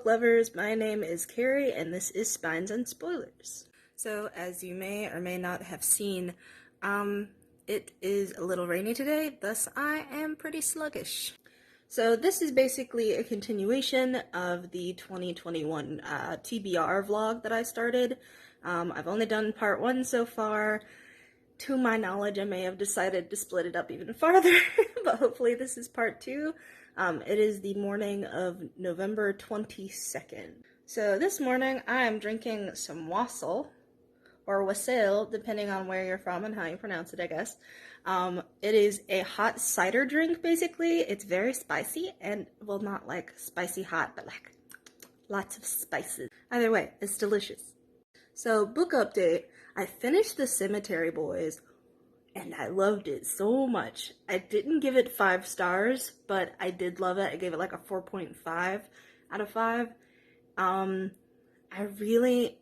book lovers, my name is Carrie and this is Spines and Spoilers. So as you may or may not have seen, it is a little rainy today, thus I am pretty sluggish. So this is basically a continuation of the 2021 TBR vlog that I started. I've only done part 1 so far. To my knowledge, I may have decided to split it up even farther, but hopefully this is part 2. It is the morning of November 22nd. So this morning I am drinking some wassail, or wassail, depending on where you're from and how you pronounce it, I guess. It is a hot cider drink, basically. It's very spicy, and, well, not like spicy hot, but like lots of spices. Either way, it's delicious. So, book update. I finished The Cemetery Boys, and I loved it so much. I didn't give it 5 stars, but I did love it. I gave it like a 4.5 out of 5. I really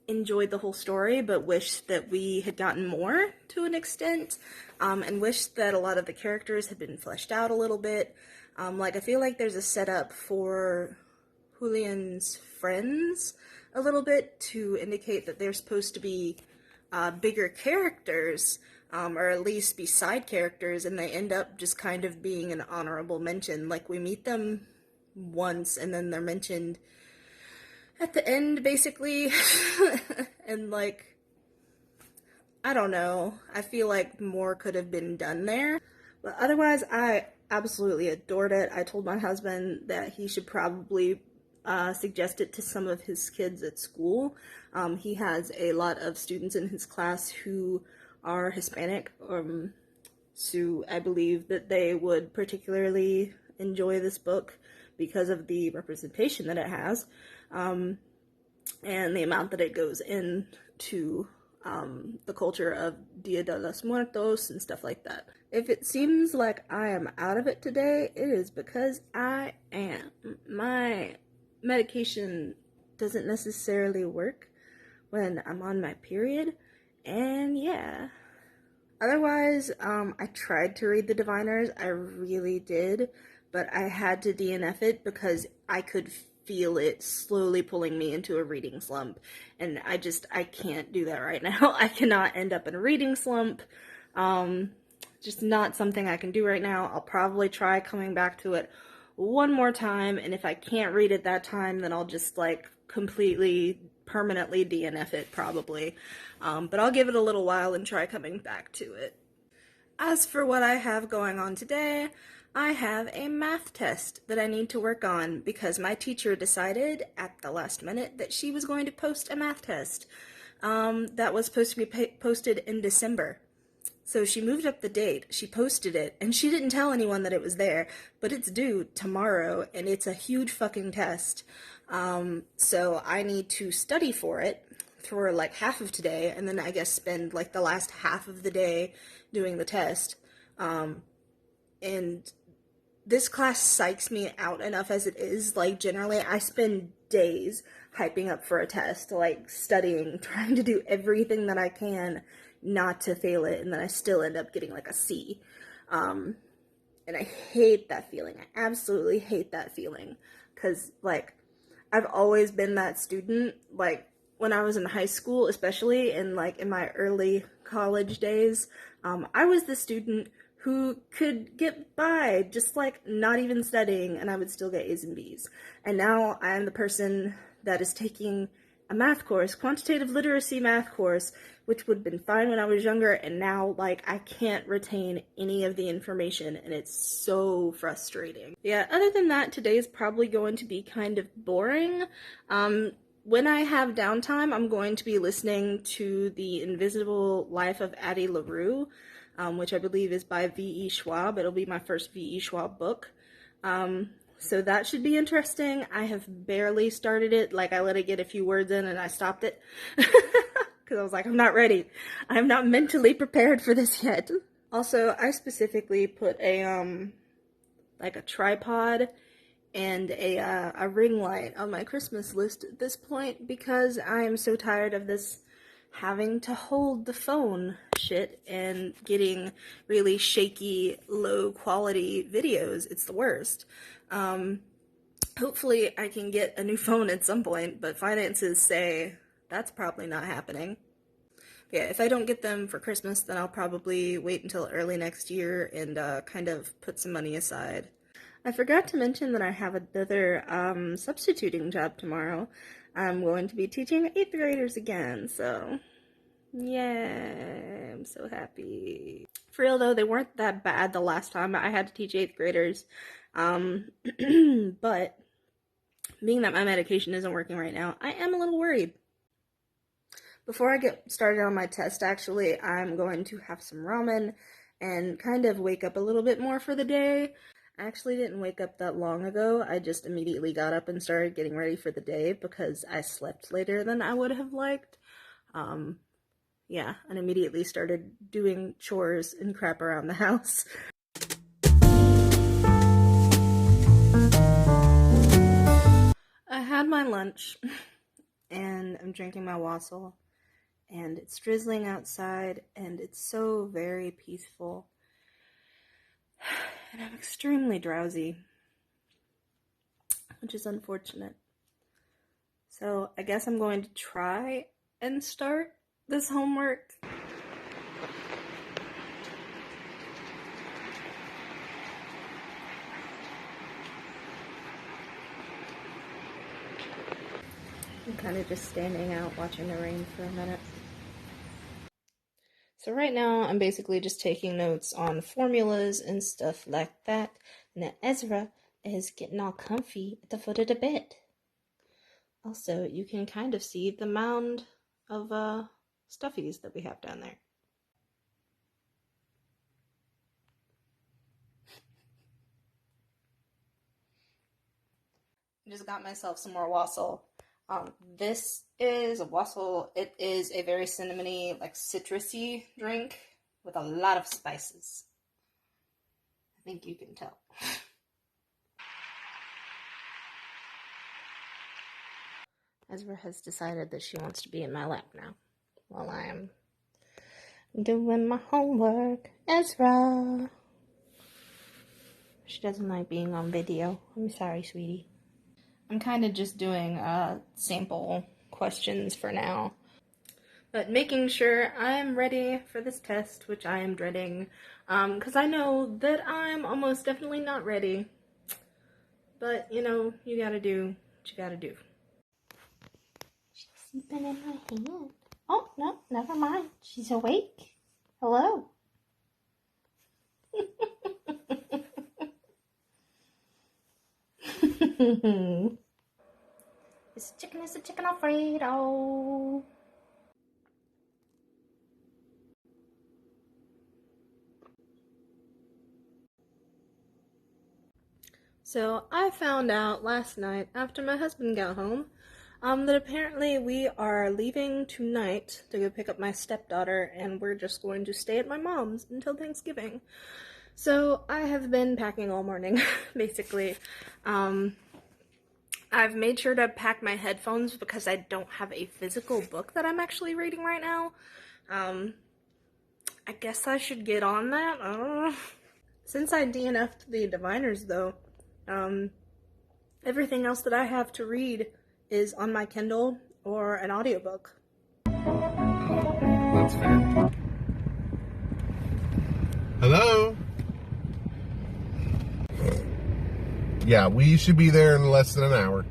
enjoyed the whole story, but wish that we had gotten more to an extent, and wish that a lot of the characters had been fleshed out a little bit. I feel like there's a setup for Julian's friends a little bit to indicate that they're supposed to be bigger characters, or at least be side characters, and they end up just kind of being an honorable mention. Like, we meet them once, and then they're mentioned at the end, basically. And, like, I don't know. I feel like more could have been done there. But otherwise, I absolutely adored it. I told my husband that he should probably suggest it to some of his kids at school. He has a lot of students in his class who are Hispanic, so I believe that they would particularly enjoy this book because of the representation that it has, and the amount that it goes into the culture of Dia de los Muertos and stuff like that. If it seems like I am out of it today, it is because I am. My medication doesn't necessarily work when I'm on my period, and yeah. Otherwise, I tried to read The Diviners, I really did, but I had to DNF it because I could feel it slowly pulling me into a reading slump, and I can't do that right now. I cannot end up in a reading slump. Just not something I can do right now. I'll probably try coming back to it one more time, and if I can't read it that time, then I'll just like completely permanently DNF it probably, but I'll give it a little while and try coming back to it. As for what I have going on today, I have a math test that I need to work on because my teacher decided at the last minute that she was going to post a math test that was supposed to be posted in December. So she moved up the date, she posted it, and she didn't tell anyone that it was there, but it's due tomorrow, and it's a huge fucking test. So I need to study for it for like half of today, and then I guess spend like the last half of the day doing the test. And this class psychs me out enough as it is. Like, generally I spend days hyping up for a test, like studying, trying to do everything that I can not to fail it, and then I still end up getting like a C. And I hate that feeling. I absolutely hate that feeling, because like I've always been that student. Like when I was in high school, especially, and like in my early college days, I was the student who could get by just like not even studying, and I would still get A's and B's. And now I am the person that is taking a math course, quantitative literacy math course, which would have been fine when I was younger, and now, like, I can't retain any of the information, and it's so frustrating. Yeah, other than that, today is probably going to be kind of boring. When I have downtime, I'm going to be listening to The Invisible Life of Addie LaRue, which I believe is by V.E. Schwab. It'll be my first V.E. Schwab book. So that should be interesting. I have barely started it. Like, I let it get a few words in and I stopped it. Because I was like, I'm not ready. I'm not mentally prepared for this yet. Also, I specifically put a, like a tripod and a ring light on my Christmas list at this point because I am so tired of this having to hold the phone shit and getting really shaky, low quality videos. It's the worst. Hopefully I can get a new phone at some point, but finances say that's probably not happening. Yeah, if I don't get them for Christmas, then I'll probably wait until early next year and kind of put some money aside. I forgot to mention that I have another substituting job tomorrow. I'm going to be teaching 8th graders again, so yeah, I'm so happy. For real though, they weren't that bad the last time I had to teach 8th graders. But being that my medication isn't working right now, I am a little worried. Before I get started on my test, actually, I'm going to have some ramen and kind of wake up a little bit more for the day. I actually didn't wake up that long ago. I just immediately got up and started getting ready for the day because I slept later than I would have liked. Yeah, and immediately started doing chores and crap around the house. I had my lunch and I'm drinking my wassail. And it's drizzling outside, and it's so very peaceful. And I'm extremely drowsy, which is unfortunate. So I guess I'm going to try and start this homework. I'm kind of just standing out watching the rain for a minute. So right now, I'm basically just taking notes on formulas and stuff like that. And then Ezra is getting all comfy at the foot of the bed. Also, you can kind of see the mound of stuffies that we have down there. I just got myself some more wassail. This is a wassail. It is a very cinnamony, like citrusy drink with a lot of spices. I think you can tell. Ezra has decided that she wants to be in my lap now while I am doing my homework. Ezra! She doesn't like being on video. I'm sorry, sweetie. I'm kind of just doing sample questions for now. But making sure I'm ready for this test, which I am dreading, because I know that I'm almost definitely not ready. But, you know, you gotta do what you gotta do. She's sleeping in my hand. Oh, no, never mind. She's awake. Hello. This chicken is a chicken Alfredo. So I found out last night after my husband got home that apparently we are leaving tonight to go pick up my stepdaughter, and we're just going to stay at my mom's until Thanksgiving. So I have been packing all morning, basically. I've made sure to pack my headphones because I don't have a physical book that I'm actually reading right now. I guess I should get on that. Since I DNF'd the Diviners, though, everything else that I have to read is on my Kindle or an audiobook. That's fair. Hello? Yeah, we should be there in less than an hour.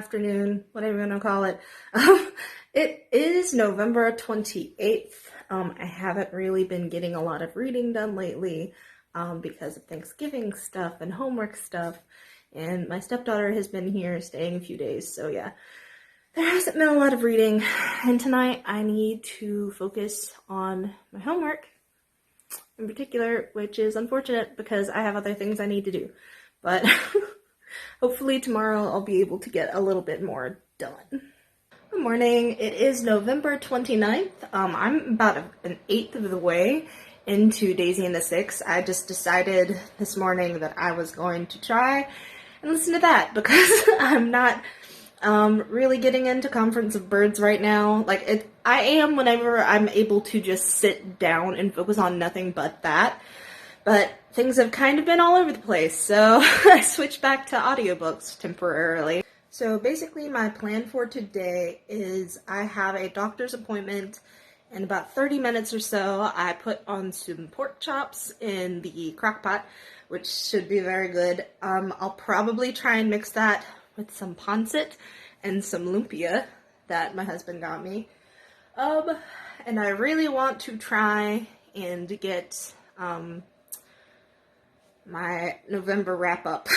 afternoon, whatever you want to call it. It is November 28th. I haven't really been getting a lot of reading done lately because of Thanksgiving stuff and homework stuff. And my stepdaughter has been here staying a few days, so yeah. There hasn't been a lot of reading, and tonight I need to focus on my homework in particular, which is unfortunate because I have other things I need to do. But hopefully tomorrow I'll be able to get a little bit more done. Good morning. It is November 29th. I'm about an eighth of the way into Daisy and the Six. I just decided this morning that I was going to try and listen to that because I'm not really getting into Conference of Birds right now. I am whenever I'm able to just sit down and focus on nothing but that. But things have kind of been all over the place, so I switched back to audiobooks temporarily. So basically my plan for today is I have a doctor's appointment in about 30 minutes or so. I put on some pork chops in the crock pot, which should be very good. I'll probably try and mix that with some pancit and some lumpia that my husband got me. And I really want to try and get my November wrap-up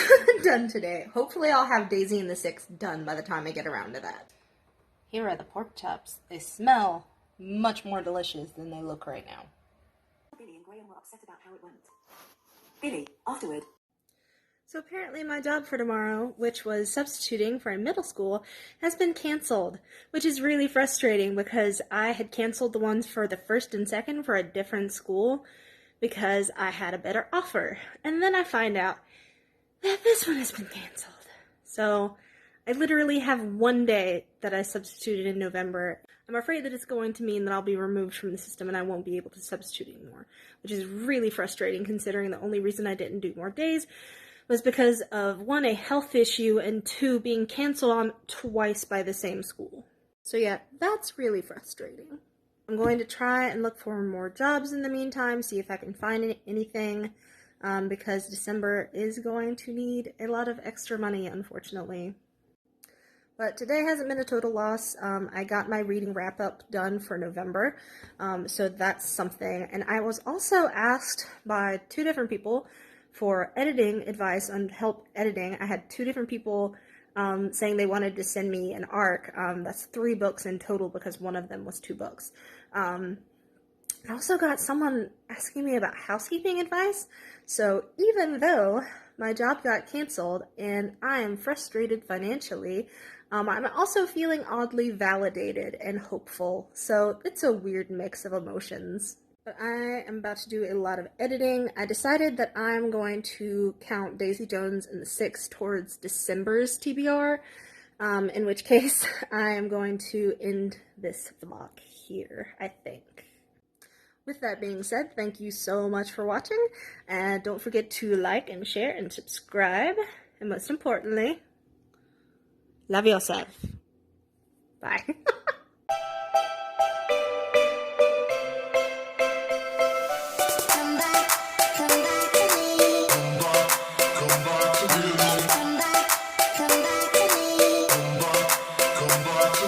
done today. Hopefully I'll have Daisy and the Six done by the time I get around to that. Here are the pork chops. They smell much more delicious than they look right now. Billy and Graham were upset about how it went. Billy, afterward. So apparently my job for tomorrow, which was substituting for a middle school, has been canceled, which is really frustrating because I had canceled the ones for the first and second for a different school because I had a better offer. And then I find out that this one has been canceled. So I literally have one day that I substituted in November. I'm afraid that it's going to mean that I'll be removed from the system and I won't be able to substitute anymore, which is really frustrating considering the only reason I didn't do more days was because of, one, a health issue, and two, being canceled on twice by the same school. So yeah, that's really frustrating. I'm going to try and look for more jobs in the meantime, see if I can find anything, because December is going to need a lot of extra money, unfortunately. But today hasn't been a total loss. I got my reading wrap-up done for November, so that's something. And I was also asked by two different people for editing advice on help editing. I had two different people saying they wanted to send me an arc. That's 3 books in total because one of them was 2 books. I also got someone asking me about housekeeping advice. So even though my job got canceled and I am frustrated financially, I'm also feeling oddly validated and hopeful. So it's a weird mix of emotions. But I am about to do a lot of editing. I decided that I'm going to count Daisy Jones and the Six towards December's TBR, in which case I am going to end this vlog here, I think. With that being said, thank you so much for watching, and don't forget to like and share and subscribe, and most importantly, love yourself. Bye.